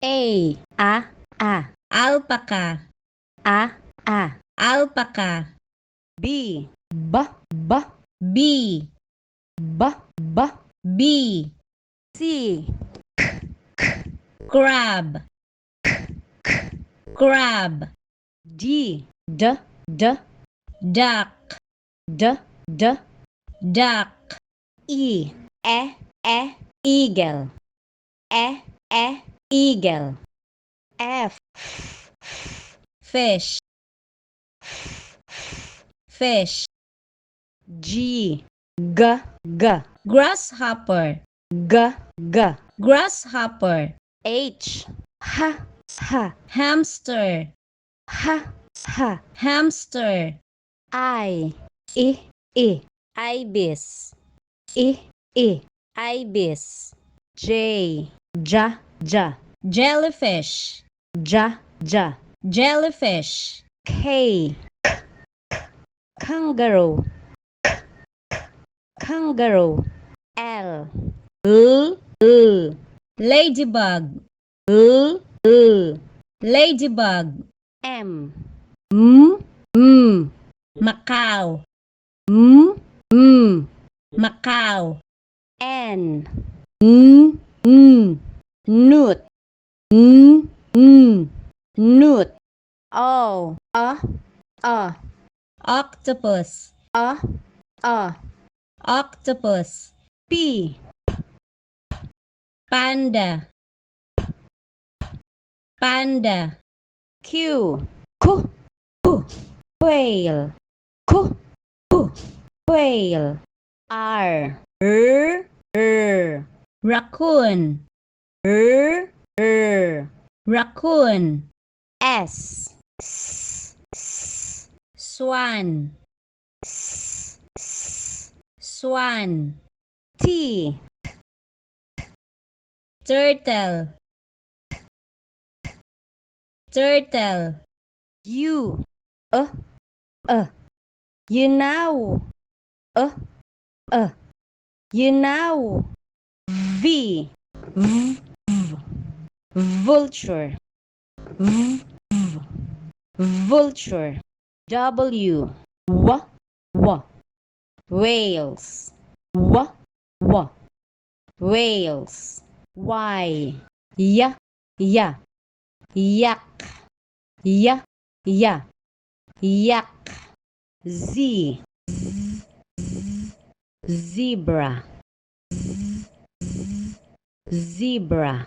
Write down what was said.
A. Alpaca. Alpaca. B. B. B. C. Crab. Crab. D. Duck. Duck. E. Eagle. Eagle. F. Fish. Fish. G. Grasshopper. Grasshopper. H. Hamster. Hamster. I. Ibis. Ibis. J. Jellyfish. Jellyfish. K. Kangaroo. L. Ladybug. Ladybug. M. Macaw. Macaw. N. Newt. O. Octopus. Octopus. P. Panda. Panda. Q. Whale. Whale. R. Raccoon. Raccoon. S. Swan. Swan. T. Turtle. Turtle. U. You know. V. Vulture. Vulture. W. Whales. Whales. Y. Yak. Yak. Z. Zebra.